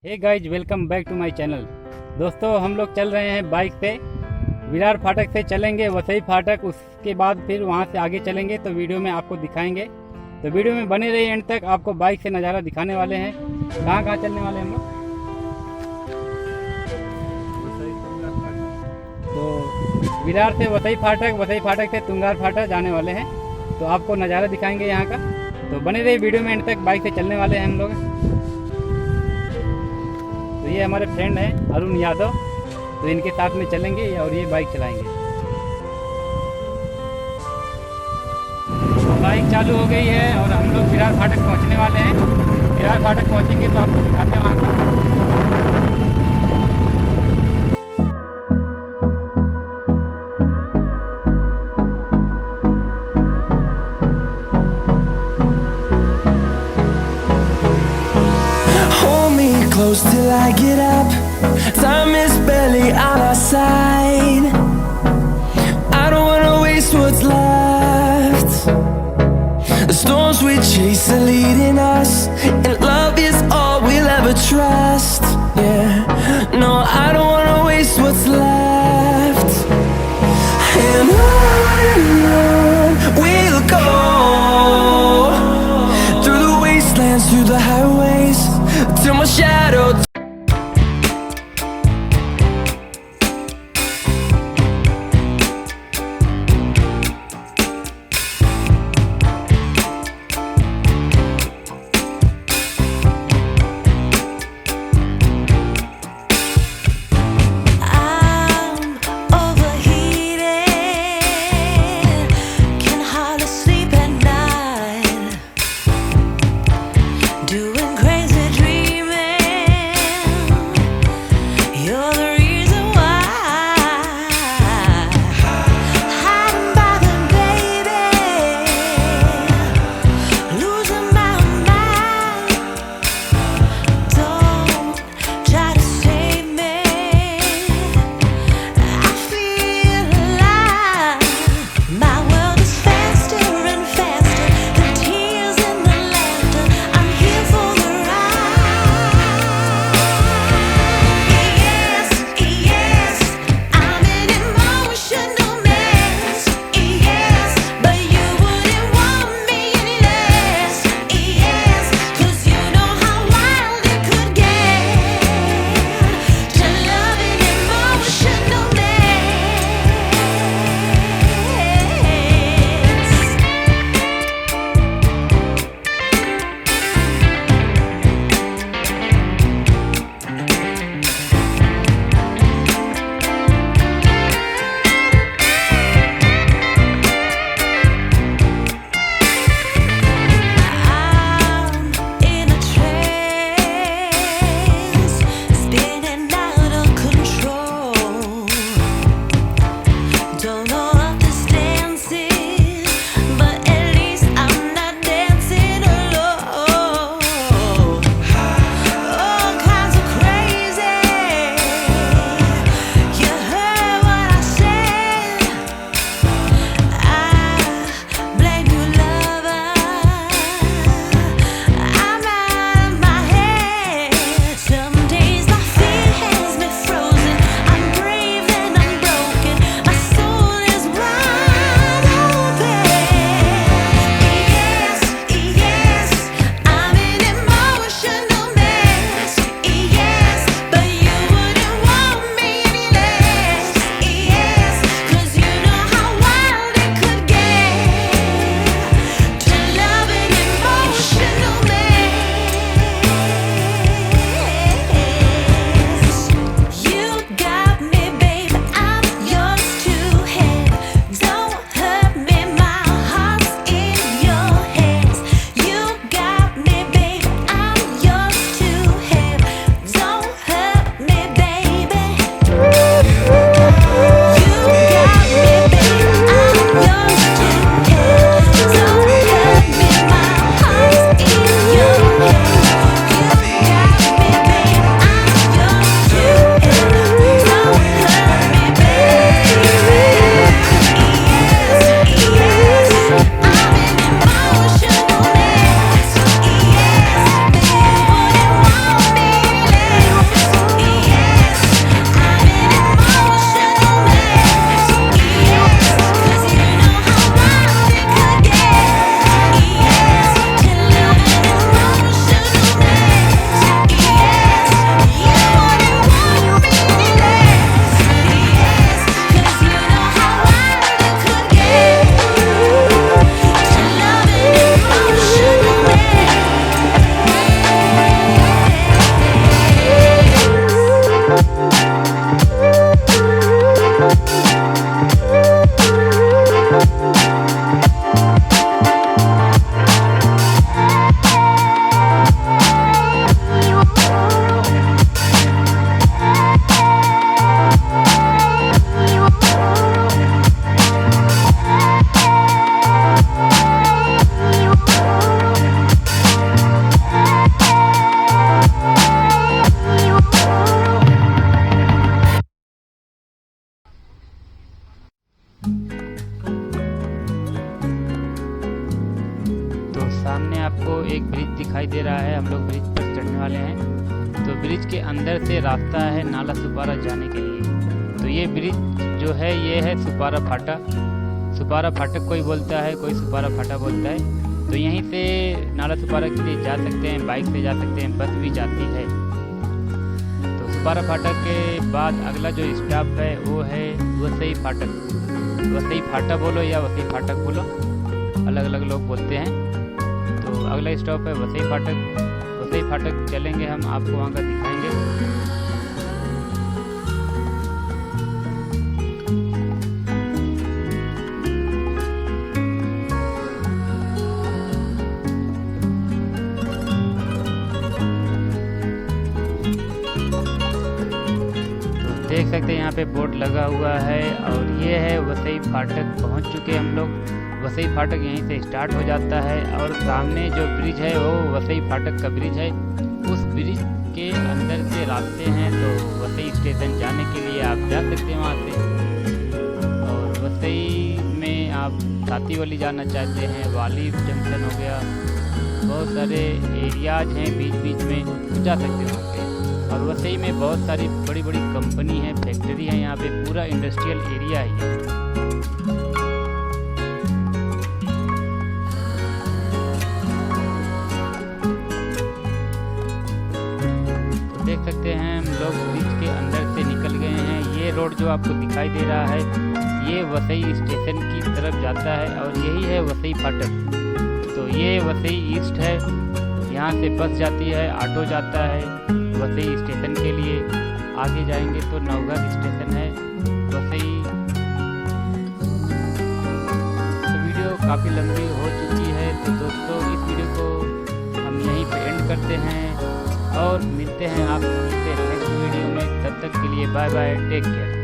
Hey guys, welcome back to my channel. दोस्तों, हम लोग चल रहे हैं बाइक पे। विरार फाटक से चलेंगे वसई फाटक, उसके बाद फिर वहां से आगे चलेंगे तो वीडियो में आपको दिखाएंगे। तो वीडियो में बने रहिए एंड तक, आपको बाइक से नज़ारा दिखाने वाले हैं। कहाँ कहाँ चलने वाले हैं हम लोग। तो विरार से वसई फाटक, वसई फाटक से तुंगार फाटक जाने वाले हैं, तो आपको नज़ारा दिखाएंगे यहाँ का। तो बने रहिए वीडियो में एंड तक, बाइक से चलने वाले हैं हम लोग। तो ये हमारे फ्रेंड हैं अरुण यादव, तो इनके साथ में चलेंगे और ये बाइक चलाएंगे। बाइक चालू हो गई है और हम लोग विरार फाटक पहुंचने वाले हैं। विरार फाटक पहुंचेंगे तो आपको दिखाते हैं वहाँ का। Close till I get up. Time is barely on our side. I don't wanna waste what's left. The storms we chase are leading us, and love is all we'll ever trust. Yeah, no, I don't wanna waste what's left. And on we'll go, through the wastelands, through the highways, till my shadow. Doing crazy dreaming. Bridge के अंदर से रास्ता है नालासोपारा जाने के लिए। तो ये ब्रिज जो है ये है सोपारा फाटा। सोपारा फाटक कोई बोलता है, कोई सोपारा फाटा बोलता है। तो यहीं से नालासोपारा के लिए जा सकते हैं, बाइक से जा सकते हैं, बस भी जाती है। तो सोपारा फाटक के बाद अगला जो स्टॉप है वो है वसई फाटक। वसई फाटा बोलो या वसई फाटक बोलो, अलग अलग लोग बोलते हैं। तो अगला स्टॉप है वसई फाटक। वसई फाटक चलेंगे हम, आपको वहाँ का दिखाएंगे। देख सकते हैं यहाँ पे बोर्ड लगा हुआ है और ये है वसई फाटक। पहुँच चुके हम लोग। वसई फाटक यहीं से स्टार्ट हो जाता है और सामने जो ब्रिज है वो वसई फाटक का ब्रिज है। उस ब्रिज के अंदर से रास्ते हैं, तो वसई स्टेशन जाने के लिए आप जा सकते हैं वहाँ से। और वसई में आप सातीवली जाना चाहते हैं, वाली जंक्शन हो गया, बहुत सारे एरियाज हैं बीच बीच में, तो जा सकते हैं वहाँ पे। और वसई में बहुत सारी बड़ी बड़ी कंपनी है, फैक्ट्री है, यहाँ पे पूरा इंडस्ट्रियल एरिया है ये। तो देख सकते हैं हम लोग ब्रिज के अंदर से निकल गए हैं। ये रोड जो आपको दिखाई दे रहा है ये वसई स्टेशन की तरफ जाता है और यही है वसई फाटक। तो ये वसई ईस्ट है, यहाँ से बस जाती है, ऑटो जाता है वसई स्टेशन के लिए। आगे जाएंगे तो नवघर स्टेशन है वसई। तो वीडियो काफ़ी लंबी हो चुकी है, तो दोस्तों इस वीडियो को हम यहीं पे एंड करते हैं और मिलते हैं आपसे नेक्स्ट वीडियो में। तब तक के लिए बाय बाय, टेक केयर।